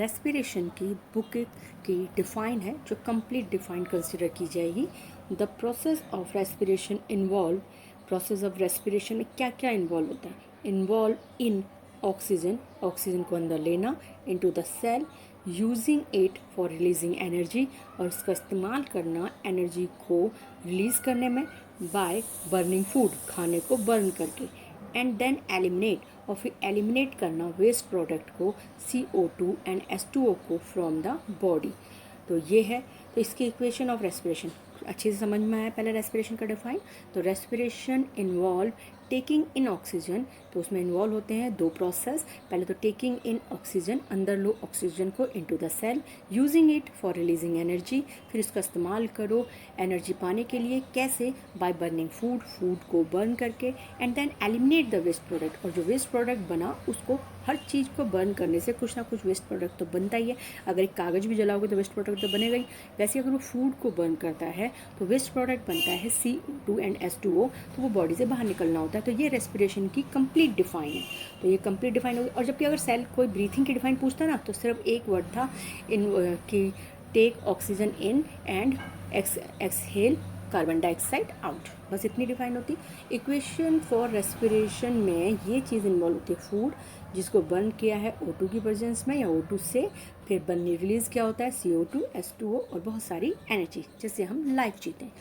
Respiration की book की define है, जो कंप्लीट डिफ़ाइन कंसिडर की जाएगी। The process of respiration involve, process of respiration में क्या क्या इन्वॉल्व होता है? इन्वॉल्व इन ऑक्सीजन, ऑक्सीजन को अंदर लेना into the cell, using it for releasing energy, और उसका इस्तेमाल करना एनर्जी को रिलीज़ करने में बाय बर्निंग फूड, खाने को बर्न करके, एंड देन एलिमिनेट, और फिर एलिमिनेट करना वेस्ट प्रोडक्ट को CO2 एंड H2O को फ्रॉम द बॉडी। तो ये है, तो इसकी इक्वेशन ऑफ रेस्पिरेशन अच्छे से समझ में आया। पहले रेस्पिरेशन का डिफाइन, तो respiration involve taking in oxygen, तो उसमें इन्वॉल्व होते हैं दो प्रोसेस। पहले तो टेकिंग इन ऑक्सीजन, अंदर लो ऑक्सीजन को into the cell, using it for releasing energy, फिर इसका इस्तेमाल करो एनर्जी पाने के लिए। कैसे? बाय बर्निंग फूड, फूड को बर्न करके, and then eliminate the waste product, और जो वेस्ट प्रोडक्ट बना उसको, हर चीज़ को बर्न करने से कुछ ना कुछ वेस्ट प्रोडक्ट तो बनता ही है। अगर एक कागज़ भी जलाओगे तो वेस्ट प्रोडक्ट तो बनेगा ही। वैसे अगर वो फूड को बर्न करता है तो वेस्ट प्रोडक्ट बनता है CO2 एंड H2O, तो वो बॉडी से बाहर निकलना होता है। तो ये रेस्पिरेशन की कंप्लीट डिफाइन है। तो ये कंप्लीट डिफाइन होगी। और जबकि अगर सेल कोई ब्रीथिंग की डिफाइन पूछता ना, तो सिर्फ एक वर्ड था इन कि take oxygen in and exhale carbon dioxide out, बस इतनी डिफाइन होती। इक्वेशन फॉर रेस्पिरेशन में ये चीज़ इन्वॉल्व होती है, फूड जिसको बर्न किया है O2 की प्रेजेंस में या O2 से, फिर बर्न रिलीज क्या होता है CO2 H2O, और बहुत सारी एनर्जी जिससे हम लाइफ जीते हैं।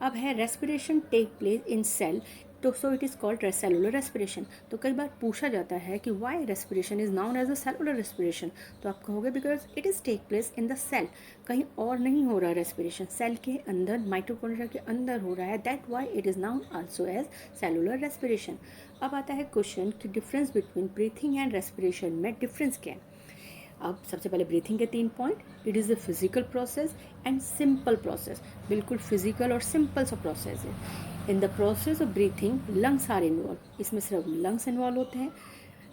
अब है respiration take place in cell, तो so it is called cellular respiration. तो कई बार पूछा जाता है कि why respiration is known as a cellular respiration, तो आप कहोगे because it is take place in the cell, कहीं और नहीं हो रहा रेस्पिरेशन, सेल के अंदर माइटोकॉन्ड्रिया के अंदर हो रहा है, that why it is known also as cellular respiration. अब आता है क्वेश्चन कि difference between breathing and respiration में डिफरेंस क्या है। अब सबसे पहले ब्रीथिंग के 3 point, it is a physical process and simple process, बिल्कुल फिजिकल और सिंपल सा प्रोसेस है। In the process of breathing lungs are involve, इसमें सिर्फ लंग्स इन्वॉल्व होते हैं,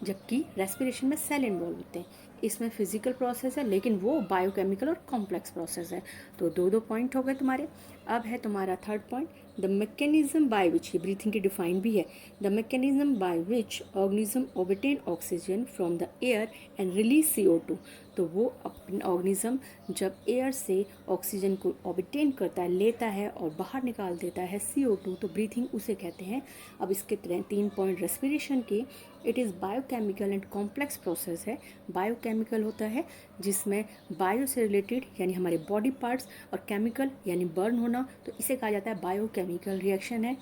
जबकि रेस्पिरेशन में सेल इन्वॉल्व होते हैं। इसमें फिजिकल प्रोसेस है लेकिन वो बायोकेमिकल और कॉम्प्लेक्स प्रोसेस है। तो दो दो पॉइंट हो गए तुम्हारे। अब है तुम्हारा third point, the mechanism by which, ये ब्रीथिंग की डिफाइन भी है, the mechanism by which organism obtain oxygen from the air and release CO2। तो वो अपने ऑर्गेनिज्म जब एयर से ऑक्सीजन को ऑब्टेन करता है, लेता है और बाहर निकाल देता है CO2, तो ब्रीथिंग उसे कहते हैं। अब इसके 3 पॉइंट रेस्पिरेशन के, it is biochemical and complex process है। बायोकेमिकल होता है जिसमें बायो से रिलेटेड यानी हमारे बॉडी पार्ट्स, और केमिकल यानी बर्न होना, तो इसे कहा जाता है बायोकेमिकल रिएक्शन है,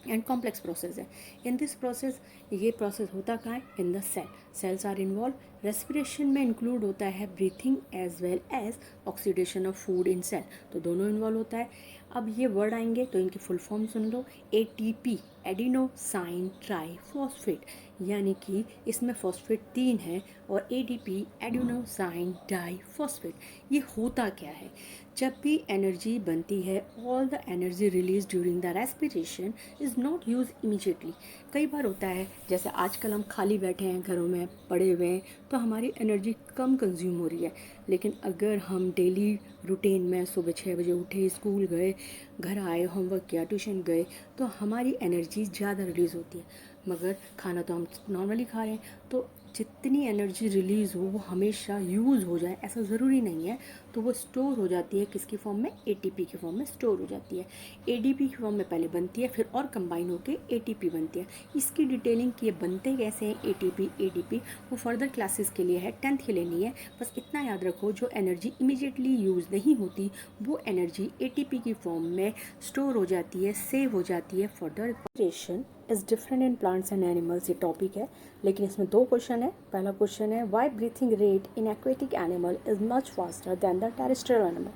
एंड कॉम्प्लेक्स प्रोसेस है। इन दिस प्रोसेस, ये प्रोसेस होता कहाँ है? In the cell, cells are involve. Respiration में इंक्लूड होता है breathing as well as oxidation of food in cell, तो दोनों इन्वॉल्व होता है। अब ये वर्ड आएंगे तो इनकी फुल फॉर्म सुन लो, ATP एडिनोसाइन ट्राइफॉस्फेट, यानी कि इसमें फॉस्फेट 3 है, और ADP एडिनोसाइन डाइफॉस्फेट। ये होता क्या है? जब भी एनर्जी बनती है, all the energy release during the respiration is not use immediately. कई बार होता है जैसे आजकल हम खाली बैठे हैं, घरों में पड़े हुए हैं, तो हमारी एनर्जी कम कंज्यूम हो रही है। लेकिन अगर हम डेली रूटीन में सुबह 6 बजे उठे, स्कूल गए, घर आए, होमवर्क किया, ट्यूशन गए, तो हमारी एनर्जी ज़्यादा रिलीज़ होती है। मगर खाना तो हम नॉर्मली खा रहे हैं, तो जितनी एनर्जी रिलीज़ हो वो हमेशा यूज़ हो जाए ऐसा ज़रूरी नहीं है। तो वो स्टोर हो जाती है किसकी फॉर्म में? ATP की फॉर्म में स्टोर हो जाती है। ADP की फॉर्म में पहले बनती है, फिर और कंबाइन होकर ATP बनती है। इसकी डिटेलिंग कि ये बनते कैसे हैं ATP ADP, वो फर्दर क्लासेस के लिए है, 10th के लिए नहीं है। बस इतना याद रखो, जो एनर्जी इमीडिएटली यूज़ नहीं होती वो एनर्जी ATP की फॉर्म में स्टोर हो जाती है, सेव हो जाती है for the respiration is different in plants and animals, ये टॉपिक है। लेकिन इसमें 2 क्वेश्चन है। पहला क्वेश्चन है, why breathing rate in aquatic animal is much faster than the terrestrial animal.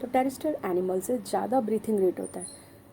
तो टेरेस्ट्रियल एनिमल से ज़्यादा ब्रीथिंग रेट होता है।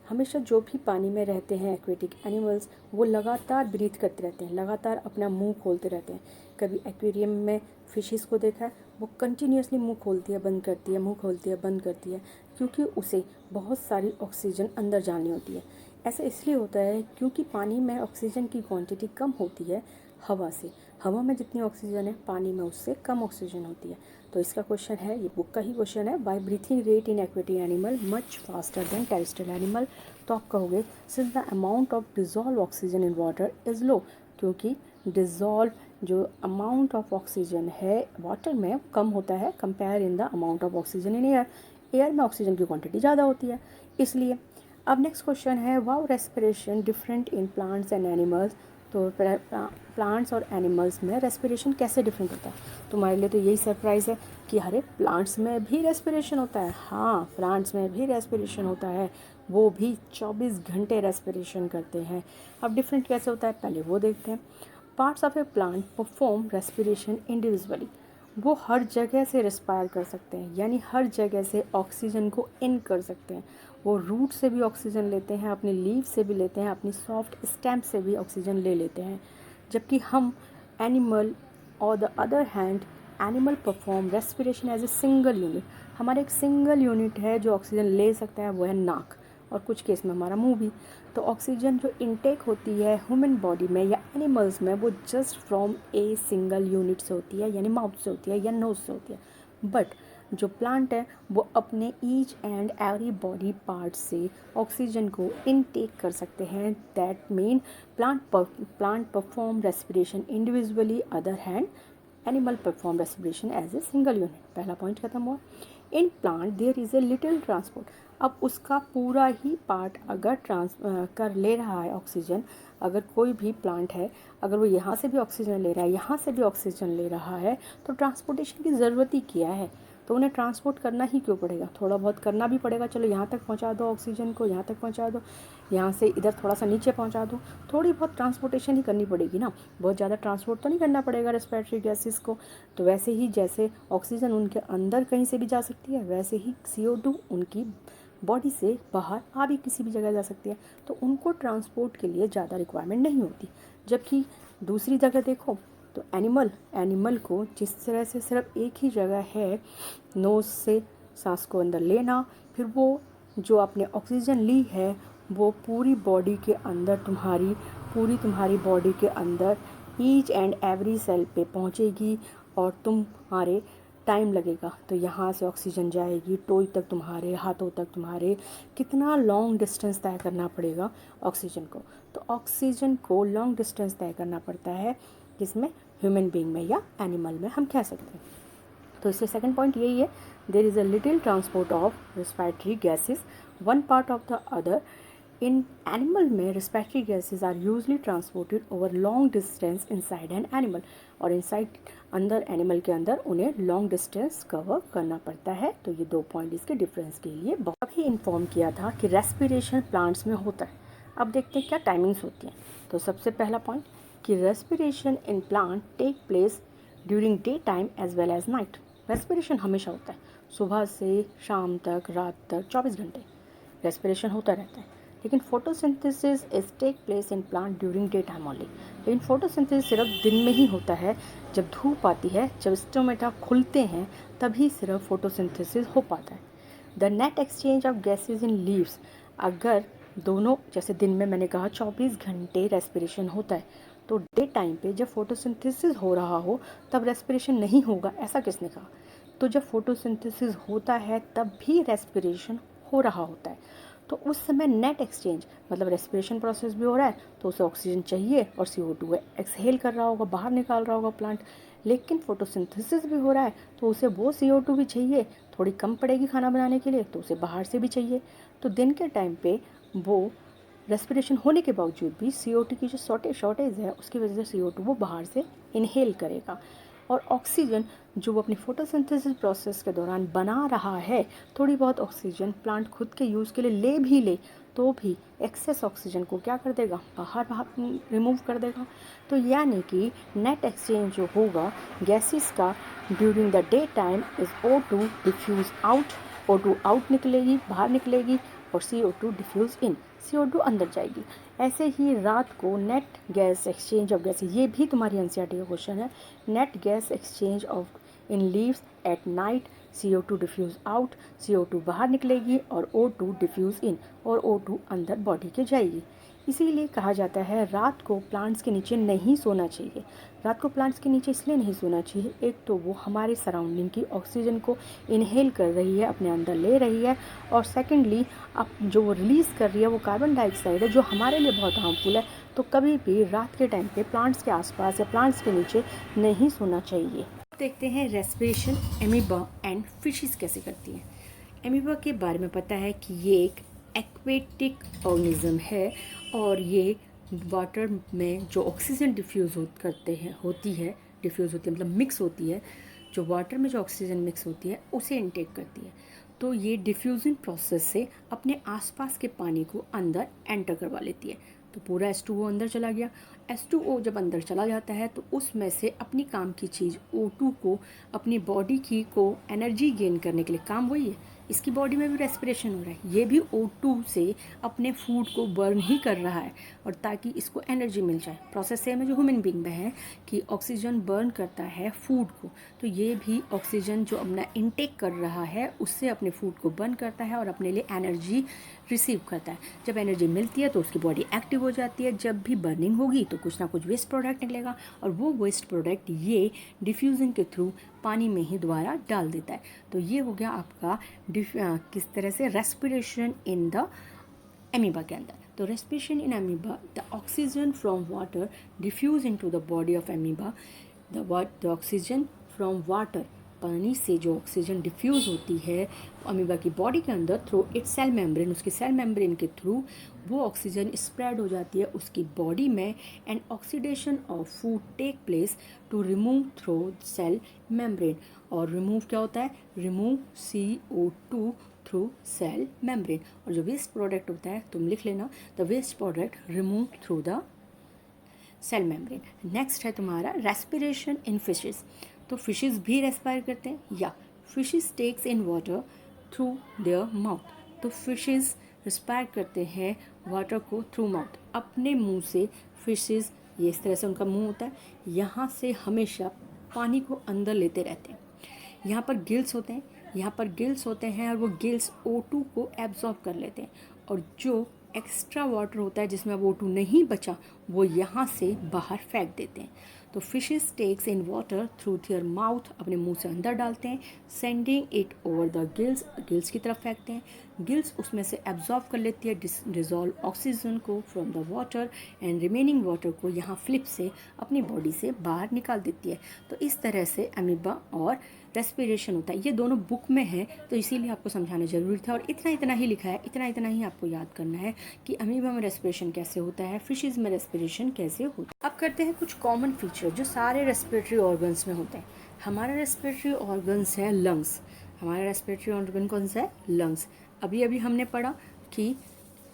हमेशा जो भी पानी में रहते हैं एक्वेटिक एनिमल्स, वो लगातार ब्रीथ करते रहते हैं, लगातार अपना मुंह खोलते रहते हैं। कभी एक्वेरियम में फिशेस को देखा है, वो कंटिन्यूसली मुंह खोलती है बंद करती है, मुंह खोलती है बंद करती है, क्योंकि उसे बहुत सारी ऑक्सीजन अंदर जानी होती है। ऐसा इसलिए होता है क्योंकि पानी में ऑक्सीजन की क्वांटिटी कम होती है हवा से। हवा में जितनी ऑक्सीजन है, पानी में उससे कम ऑक्सीजन होती है। तो इसका क्वेश्चन है, ये बुक का ही क्वेश्चन है, why breathing rate in aquatic animal much faster than terrestrial animal. तो आप कहोगे since the amount of dissolve oxygen in water is low, क्योंकि डिजॉल्व जो अमाउंट ऑफ ऑक्सीजन है वाटर में कम होता है compare in the amount of oxygen in air. Air में ऑक्सीजन की क्वांटिटी ज़्यादा होती है इसलिए। अब नेक्स्ट क्वेश्चन है how respiration different in plants and animals. तो प्लांट्स और एनिमल्स में रेस्पिरेशन कैसे डिफरेंट होता है? तुम्हारे लिए तो यही सरप्राइज़ है कि अरे प्लांट्स में भी रेस्पिरेशन होता है। हाँ, प्लांट्स में भी रेस्पिरेशन होता है, वो भी 24 घंटे रेस्पिरेशन करते हैं। अब डिफरेंट कैसे होता है पहले वो देखते हैं। Parts of A plant perform respiration individually. वो हर जगह से रेस्पायर कर सकते हैं, यानी हर जगह से ऑक्सीजन को इन कर सकते हैं। वो रूट से भी ऑक्सीजन लेते हैं, अपनी लीव से भी लेते हैं, अपनी सॉफ्ट स्टेम से भी ऑक्सीजन ले लेते हैं। जबकि हम एनिमल और the other hand animal perform respiration as a single unit. हमारा एक सिंगल यूनिट है जो ऑक्सीजन ले सकता है, वो है नाक, और कुछ केस में हमारा मुंह भी। तो ऑक्सीजन जो इनटेक होती है ह्यूमन बॉडी में या एनिमल्स में वो just from A single unit से होती है, यानी माउथ से होती है या नोज से होती है। बट जो प्लांट है वो अपने each and every body part से ऑक्सीजन को इनटेक कर सकते हैं। That mean plant perform respiration individually, other hand animal perform respiration as a single unit. पहला पॉइंट खत्म हुआ। In plant there is a little transport. अब उसका पूरा ही पार्ट अगर कर ले रहा है ऑक्सीजन, अगर कोई भी प्लांट है अगर वो यहाँ से भी ऑक्सीजन ले रहा है, यहाँ से भी ऑक्सीजन ले रहा है, तो ट्रांसपोर्टेशन की ज़रूरत ही क्या है? तो उन्हें ट्रांसपोर्ट करना ही क्यों पड़ेगा? थोड़ा बहुत करना भी पड़ेगा, चलो यहाँ तक पहुँचा दो ऑक्सीजन को, यहाँ तक पहुँचा दो, यहाँ से इधर थोड़ा सा नीचे पहुँचा दो, थोड़ी बहुत ट्रांसपोर्टेशन ही करनी पड़ेगी ना। बहुत ज़्यादा ट्रांसपोर्ट तो नहीं करना पड़ेगा रेस्पिरेटरी गैसेस को। तो वैसे ही जैसे ऑक्सीजन उनके अंदर कहीं से भी जा सकती है, वैसे ही CO2 उनकी बॉडी से बाहर आ भी किसी भी जगह जा सकती है, तो उनको ट्रांसपोर्ट के लिए ज़्यादा रिक्वायरमेंट नहीं होती। जबकि दूसरी जगह देखो तो एनिमल को जिस तरह से सिर्फ एक ही जगह है नोज़ से सांस को अंदर लेना, फिर वो जो आपने ऑक्सीजन ली है वो पूरी बॉडी के अंदर तुम्हारी बॉडी के अंदर ईच एंड एवरी सेल पे पहुंचेगी और तुम्हारे टाइम लगेगा। तो यहाँ से ऑक्सीजन जाएगी टोई तक, तुम्हारे हाथों तक, तुम्हारे कितना लॉन्ग डिस्टेंस तय करना पड़ेगा ऑक्सीजन को। तो ऑक्सीजन को लॉन्ग डिस्टेंस तय करना पड़ता है, जिसमें ह्यूमन बीइंग में या एनिमल में हम कह सकते हैं। तो इससे सेकंड पॉइंट यही है, there is a little transport of respiratory gases one part of the other. इन एनिमल में respiratory gases are usually transported over long distance inside an animal, और इनसाइड अंदर एनिमल के अंदर उन्हें लॉन्ग डिस्टेंस कवर करना पड़ता है। तो ये 2 पॉइंट इसके डिफरेंस के लिए अभी इन्फॉर्म किया था कि रेस्पिरेशन प्लांट्स में होता है। अब देखते हैं क्या टाइमिंग्स होती हैं। तो सबसे पहला पॉइंट कि respiration in plant take place during day time as well as night. Respiration हमेशा होता है, सुबह से शाम तक, रात तक, 24 घंटे रेस्पिरेशन होता रहता है। लेकिन photosynthesis is take place in plant during day time only. लेकिन फोटोसिंथेसिस सिर्फ दिन में ही होता है, जब धूप आती है, जब स्टोमेटा खुलते हैं, तभी सिर्फ फोटोसिंथेसिस हो पाता है। The net exchange of gases in leaves, अगर दोनों जैसे दिन में मैंने कहा 24 घंटे रेस्पिरेशन होता है, तो डे टाइम पे जब फोटोसिंथेसिस हो रहा हो तब रेस्पिरेशन नहीं होगा, ऐसा किसने कहा? तो जब फोटोसिंथेसिस होता है तब भी रेस्पिरेशन हो रहा होता है। तो उस समय नेट एक्सचेंज मतलब रेस्पिरेशन प्रोसेस भी हो रहा है, तो उसे ऑक्सीजन चाहिए और CO2 एक्सहेल कर रहा होगा, बाहर निकाल रहा होगा प्लांट। लेकिन फोटोसिंथेसिस भी हो रहा है तो उसे वो CO2 भी चाहिए, थोड़ी कम पड़ेगी खाना बनाने के लिए, तो उसे बाहर से भी चाहिए। तो दिन के टाइम पे वो रेस्पिरेशन होने के बावजूद भी CO2 की जो शॉर्टेज है उसकी वजह से CO2 वो बाहर से इनहेल करेगा। और ऑक्सीजन जो वो अपनी फोटोसिंथेसिस प्रोसेस के दौरान बना रहा है, थोड़ी बहुत ऑक्सीजन प्लांट खुद के यूज़ के लिए भी ले तो भी एक्सेस ऑक्सीजन को क्या कर देगा, बाहर रिमूव कर देगा। तो यानी कि नेट एक्सचेंज जो होगा गैसेस का during the day time is O2 diffuse out, O2 out निकलेगी, बाहर निकलेगी, और CO2 डिफ्यूज़ इन, CO2 अंदर जाएगी। ऐसे ही रात को net gas exchange of gas, ये भी तुम्हारी NCERT का क्वेश्चन है, net gas exchange of in leaves at night, CO2 diffuse out, CO2 बाहर निकलेगी और O2 डिफ्यूज़ इन, और O2 अंदर बॉडी के जाएगी। इसीलिए कहा जाता है रात को प्लांट्स के नीचे नहीं सोना चाहिए। रात को प्लांट्स के नीचे इसलिए नहीं सोना चाहिए, एक तो वो हमारे सराउंडिंग की ऑक्सीजन को इनहेल कर रही है, अपने अंदर ले रही है, और सेकेंडली अब जो वो रिलीज़ कर रही है वो कार्बन डाइऑक्साइड है जो हमारे लिए बहुत हार्मफुल है। तो कभी भी रात के टाइम पे प्लांट्स के आसपास या प्लांट्स के नीचे नहीं सोना चाहिए। देखते हैं रेस्पिरेशन एमीबा एंड फिशेस कैसे करती हैं। एमीबा के बारे में पता है कि ये एक एक्वेटिक ऑर्गेनिज्म है और ये वाटर में जो ऑक्सीजन डिफ्यूज़ होती है मतलब मिक्स होती है, जो वाटर में जो ऑक्सीजन मिक्स होती है उसे इनटेक करती है। तो ये डिफ्यूजन प्रोसेस से अपने आसपास के पानी को अंदर एंटर करवा लेती है। तो पूरा H2O अंदर चला गया। H2O जब अंदर चला जाता है तो उसमें से अपनी काम की चीज़ O2 को अपनी बॉडी को एनर्जी गेन करने के लिए, काम वही है, इसकी बॉडी में भी रेस्पिरेशन हो रहा है, ये भी O2 से अपने फूड को बर्न ही कर रहा है और ताकि इसको एनर्जी मिल जाए। प्रोसेस सेम है जो ह्यूमन बीइंग में है कि ऑक्सीजन बर्न करता है फूड को, तो ये भी ऑक्सीजन जो अपना इनटेक कर रहा है उससे अपने फूड को बर्न करता है और अपने लिए एनर्जी रिसीव करता है। जब एनर्जी मिलती है तो उसकी बॉडी एक्टिव हो जाती है। जब भी बर्निंग होगी तो कुछ ना कुछ वेस्ट प्रोडक्ट निकलेगा और वो वेस्ट प्रोडक्ट ये डिफ्यूज़न के थ्रू पानी में ही दोबारा डाल देता है। तो ये हो गया आपका किस तरह से रेस्पिरेशन इन द एमीबा के अंदर। तो respiration in amoeba, the oxygen from water diffuse into the body of amoeba. The oxygen from water, पानी से जो ऑक्सीजन डिफ्यूज़ होती है अमीबा की बॉडी के अंदर थ्रू इट्स सेल मेम्ब्रेन, उसकी सेल मेम्ब्रेन के थ्रू वो ऑक्सीजन स्प्रेड हो जाती है उसकी बॉडी में, and oxidation of food take place to remove through cell membrane. और रिमूव क्या होता है? Remove CO2 through cell membrane. और जो वेस्ट प्रोडक्ट होता है तुम लिख लेना, the waste product remove through the cell membrane. Next है तुम्हारा रेस्पिरेशन इन फिशेस। तो फिशेस भी रेस्पायर करते हैं या fishes takes in water through their mouth. तो फिशेस रेस्पायर करते हैं वाटर को थ्रू माउथ, अपने मुंह से। फिशेस ये इस तरह से उनका मुंह होता है, यहाँ से हमेशा पानी को अंदर लेते रहते हैं। यहाँ पर गिल्स होते हैं और वो गिल्स O2 को एब्जॉर्ब कर लेते हैं और जो एक्स्ट्रा वाटर होता है जिसमें अब O2 नहीं बचा वो यहाँ से बाहर फेंक देते हैं। तो fishes takes in water through their mouth, अपने मुंह से अंदर डालते हैं, sending it over the gills, gills की तरफ फेंकते हैं। गिल्स उसमें से एब्जॉर्ब कर लेती है डिजॉल्व ऑक्सीजन को from the water and remaining water को यहाँ फ्लिप से अपनी बॉडी से बाहर निकाल देती है। तो इस तरह से अमीबा और रेस्पिरेशन होता है। ये दोनों बुक में है तो इसीलिए आपको समझाना ज़रूरी था और इतना ही लिखा है, इतना ही आपको याद करना है कि अमीबा में रेस्पिरेशन कैसे होता है, फिशेज में रेस्पिरेशन कैसे होता है। अब करते हैं कुछ कॉमन फीचर जो सारे रेस्पिरेटरी ऑर्गन्स में होते हैं। हमारा रेस्पिरेटरी ऑर्गन्स है लंग्स। हमारा रेस्पिरेटरी ऑर्गन कौन सा है? लंग्स। अभी हमने पढ़ा कि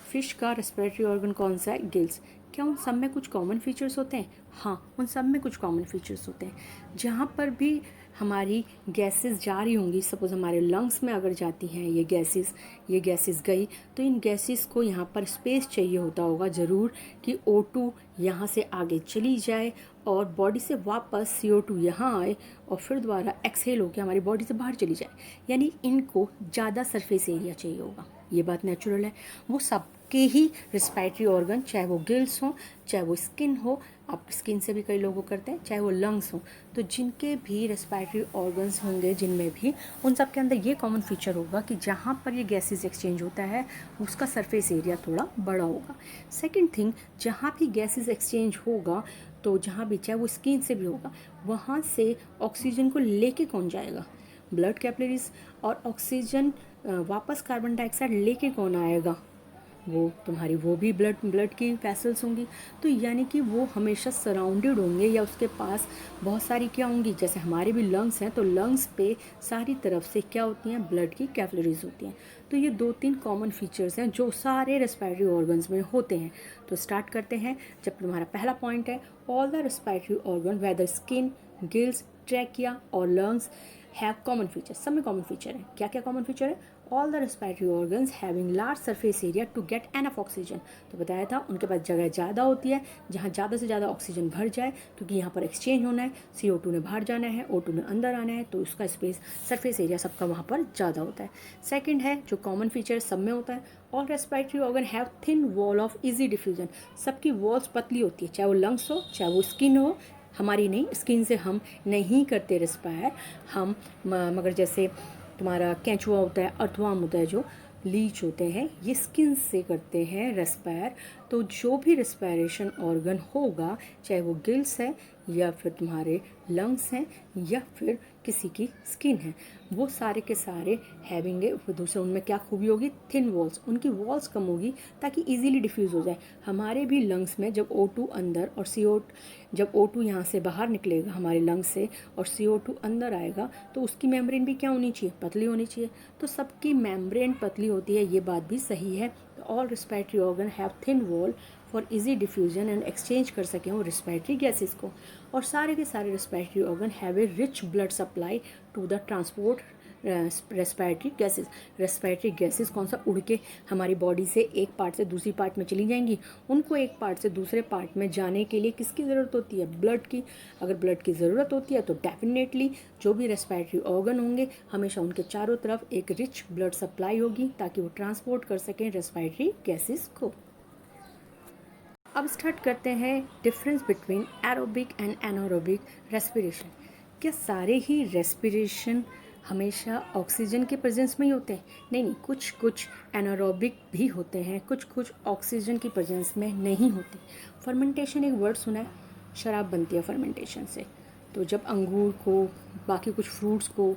फिश का रेस्पिरेटरी ऑर्गन कौन सा है? गिल्स। क्या उन सब में कुछ कॉमन फीचर्स होते हैं? हाँ, उन सब में कुछ कॉमन फीचर्स होते हैं। जहाँ पर भी हमारी गैसेस जा रही होंगी, सपोज़ हमारे लंग्स में अगर जाती हैं ये गैसेस गई तो इन गैसेस को यहाँ पर स्पेस चाहिए होता होगा ज़रूर कि O2 यहाँ से आगे चली जाए और बॉडी से वापस CO2 यहाँ आए और फिर दोबारा एक्सहेल होकर हमारी बॉडी से बाहर चली जाए। यानी इनको ज़्यादा सरफेस एरिया चाहिए होगा। ये बात नेचुरल है। वो सबके ही रेस्पिरेटरी ऑर्गन, चाहे वो गिल्स हों, चाहे वो स्किन हो, आप स्किन से भी कई लोगों करते हैं, चाहे वो लंग्स हों, तो जिनके भी रेस्पिरेटरी ऑर्गन्स होंगे जिनमें भी, उन सब के अंदर ये कॉमन फीचर होगा कि जहाँ पर ये गैसेस एक्सचेंज होता है उसका सरफेस एरिया थोड़ा बड़ा होगा। सेकेंड थिंग, जहाँ भी गैसेस एक्सचेंज होगा तो जहाँ भी, चाहे वो स्किन से भी होगा, वहाँ से ऑक्सीजन को लेके कौन जाएगा? Blood capillaries. और ऑक्सीजन वापस कार्बन डाइऑक्साइड लेके कौन आएगा? वो तुम्हारी वो भी ब्लड की वेसल्स होंगी। तो यानी कि वो हमेशा सराउंडेड होंगे या उसके पास बहुत सारी क्या होंगी, जैसे हमारे भी लंग्स हैं तो लंग्स पे सारी तरफ से क्या होती हैं? ब्लड की कैपिलरीज होती हैं। तो ये 2-3 कॉमन फीचर्स हैं जो सारे रेस्पिरेटरी ऑर्गन्स में होते हैं। तो स्टार्ट करते हैं। जब तुम्हारा पहला पॉइंट है, all the respiratory organ whether skin, gills, trachea और लंग्स हैव कॉमन फीचर। सब में कॉमन फीचर है। क्या क्या कॉमन फीचर है? All the respiratory organs having large surface area to get enough oxygen. तो बताया था उनके पास जगह ज़्यादा होती है जहाँ ज़्यादा से ज़्यादा ऑक्सीजन भर जाए, क्योंकि यहाँ पर एक्सचेंज होना है, CO2 ने बाहर जाना है, O2 ने अंदर आना है, तो उसका स्पेस सरफेस एरिया सबका वहाँ पर ज़्यादा होता है। सेकेंड है जो कॉमन फीचर सब में होता है, all respiratory organ have thin wall of easy diffusion. सबकी वॉल्स पतली होती है, चाहे वो लंग्स हो चाहे वो स्किन हो। हमारी नहीं, स्किन से हम नहीं करते रेस्पायर हम, मगर जैसे तुम्हारा कैंचुआ होता है, अर्थवार्म होता है, जो लीच होते हैं, ये स्किन से करते हैं रेस्पायर। तो जो भी रेस्पायरेशन ऑर्गन होगा, चाहे वो गिल्स है या फिर तुम्हारे लंग्स हैं या फिर किसी की स्किन है, वो सारे के सारे हैविंग दूसरे उनमें क्या खूबी होगी, थिन वॉल्स, उनकी वॉल्स कम होगी ताकि इजीली डिफ्यूज़ हो जाए। हमारे भी लंग्स में जब O2 अंदर और जब O2 यहाँ से बाहर निकलेगा हमारे लंग्स से और CO2 अंदर आएगा, तो उसकी मेम्ब्रेन भी क्या होनी चाहिए, पतली होनी चाहिए। तो सबकी मेम्ब्रेन पतली होती है, ये बात भी सही है। All respiratory organ have thin wall for easy diffusion and exchange कर सकें वो रेस्पिरेटरी गैसेस को। और सारे के सारे respiratory organ have a rich blood supply to the transport respiratory gases. Respiratory gases कौन सा, उड़ के हमारी बॉडी से एक पार्ट से दूसरी पार्ट में चली जाएंगी। उनको एक पार्ट से दूसरे पार्ट में जाने के लिए किसकी ज़रूरत होती है, ब्लड की। अगर ब्लड की ज़रूरत होती है तो डेफिनेटली जो भी रेस्पिरेटरी ऑर्गन होंगे हमेशा उनके चारों तरफ एक रिच ब्लड सप्लाई होगी ताकि वो ट्रांसपोर्ट कर सकें रेस्पिरेटरी गैसेस को। अब स्टार्ट करते हैं difference between aerobic and anaerobic respiration. क्या सारे ही रेस्पिरेशन हमेशा ऑक्सीजन के प्रेजेंस में ही होते हैं? नहीं, कुछ कुछ एनारोबिक भी होते हैं, कुछ कुछ ऑक्सीजन की प्रेजेंस में नहीं होते। फर्मेंटेशन एक वर्ड सुना है, शराब बनती है फर्मेंटेशन से। तो जब अंगूर को, बाकी कुछ फ्रूट्स को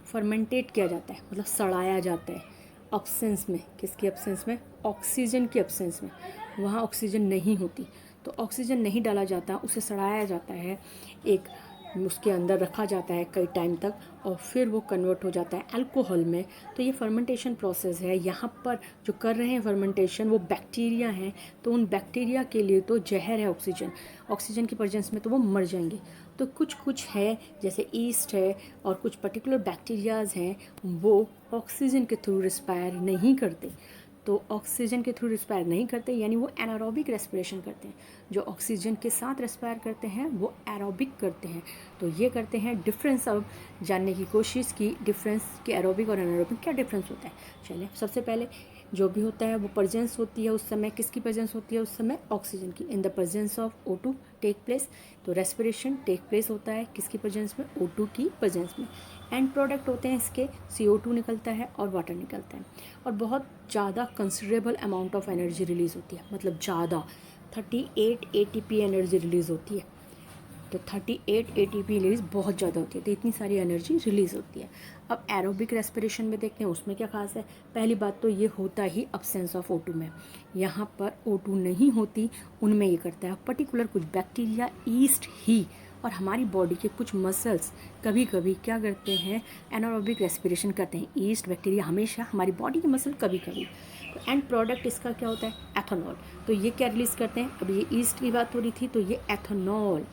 फर्मेंटेट किया जाता है, मतलब सड़ाया जाता है ऑब्सेंस में, किसकी एब्सेंस में, ऑक्सीजन की एब्सेंस में, वहाँ ऑक्सीजन नहीं होती तो ऑक्सीजन नहीं डाला जाता, उसे सड़ाया जाता है, एक उसके अंदर रखा जाता है कई टाइम तक और फिर वो कन्वर्ट हो जाता है अल्कोहल में। तो ये फर्मेंटेशन प्रोसेस है। यहाँ पर जो कर रहे हैं फर्मेंटेशन वो बैक्टीरिया हैं, तो उन बैक्टीरिया के लिए तो जहर है ऑक्सीजन, ऑक्सीजन की प्रेजेंस में तो वो मर जाएंगे। तो कुछ कुछ है जैसे ईस्ट है और कुछ पर्टिकुलर बैक्टीरियाज हैं, वो ऑक्सीजन के थ्रू रिस्पायर नहीं करते। तो ऑक्सीजन के थ्रू रिस्पायर नहीं करते यानी वो एनारोबिक रेस्पिरेशन करते हैं। जो ऑक्सीजन के साथ रेस्पायर करते हैं वो एरोबिक करते हैं। तो ये करते हैं। डिफरेंस अब जानने की कोशिश की, डिफरेंस कि एरोबिक और एनारोबिक क्या डिफरेंस होता है। चलिए, सबसे पहले जो भी होता है वो प्रेजेंस होती है उस समय, किसकी प्रेजेंस होती है उस समय, ऑक्सीजन की। In the presence of O2 take place. तो रेस्पिरेशन टेक प्लेस होता है किसकी प्रेजेंस में, O2 की प्रेजेंस में। एंड प्रोडक्ट होते हैं इसके, CO2 निकलता है और वाटर निकलता है और बहुत ज़्यादा considerable amount of energy release होती है, मतलब ज़्यादा 38 ATP एनर्जी रिलीज़ होती है। तो 38 ATP रिलीज बहुत ज़्यादा होती है, तो इतनी सारी एनर्जी रिलीज़ होती है। अब एरोबिक रेस्पिरेशन में देखते हैं उसमें क्या खास है। पहली बात तो ये होता ही अब्सेंस ऑफ O2 में, यहाँ पर O2 नहीं होती, उनमें ये करता है पर्टिकुलर कुछ बैक्टीरिया, ईस्ट ही और हमारी बॉडी के कुछ मसल्स कभी कभी क्या करते हैं, एनारोबिक रेस्पिरेशन करते हैं। ईस्ट बैक्टीरिया हमेशा हमारी बॉडी के मसल कभी कभी। तो एंड प्रोडक्ट इसका क्या होता है, एथेनॉल। तो ये क्या रिलीज़ करते हैं, अब ये ईस्ट की बात हो रही थी तो ये एथेनॉल।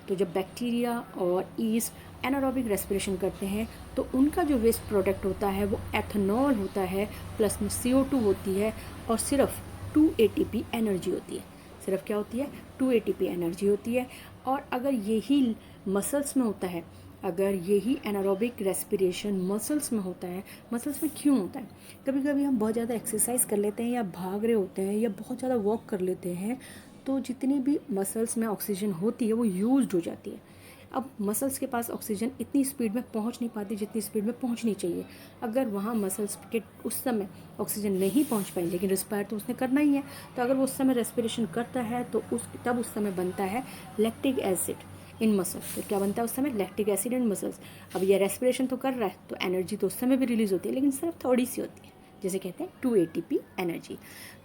तो जब बैक्टीरिया और ईस्ट एनारोबिक रेस्पिरेशन करते हैं तो उनका जो वेस्ट प्रोडक्ट होता है वो एथेनॉल होता है, प्लस में CO2 होती है और सिर्फ 2 ATP एनर्जी होती है। सिर्फ क्या होती है, 2 ATP एनर्जी होती है। और अगर यही मसल्स में होता है, अगर यही एनारोबिक रेस्पिरेशन मसल्स में होता है, मसल्स में क्यों होता है, कभी कभी हम बहुत ज़्यादा एक्सरसाइज कर लेते हैं या भाग रहे होते हैं या बहुत ज़्यादा वॉक कर लेते हैं, तो जितनी भी मसल्स में ऑक्सीजन होती है वो यूज्ड हो जाती है। अब मसल्स के पास ऑक्सीजन इतनी स्पीड में पहुंच नहीं पाती जितनी स्पीड में पहुंचनी चाहिए। अगर वहाँ मसल्स के उस समय ऑक्सीजन नहीं पहुंच पाई, लेकिन रिस्पायर तो उसने करना ही है, तो अगर वो उस समय रेस्पिरेशन करता है तो तब उस समय बनता है लैक्टिक एसिड इन मसल्स। तो क्या बनता है उस समय, लैक्टिक एसिड इन मसल्स। अब ये रेस्पिरेशन तो कर रहा है तो एनर्जी तो उस समय भी रिलीज़ होती है, लेकिन सिर्फ थोड़ी सी होती है, जैसे कहते हैं 2 ATP एनर्जी।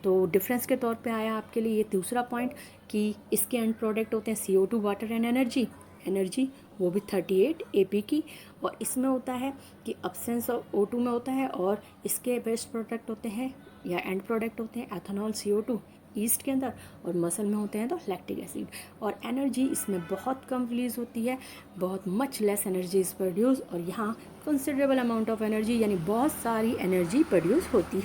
तो डिफरेंस के तौर पे आया आपके लिए ये दूसरा पॉइंट कि इसके एंड प्रोडक्ट होते हैं CO2, वाटर एंड एनर्जी वो भी 38 AP की। और इसमें होता है कि अब्सेंस ऑफ O2 में होता है, और इसके वेस्ट प्रोडक्ट होते हैं या एंड प्रोडक्ट होते हैं एथेनॉल CO2 ईस्ट के अंदर, और मसल में होते हैं तो लैक्टिक एसिड। और एनर्जी इसमें बहुत कम रिलीज होती है, बहुत much less energy is produce, और यहाँ कंसिडरेबल अमाउंट ऑफ एनर्जी यानी बहुत सारी एनर्जी प्रोड्यूस होती है।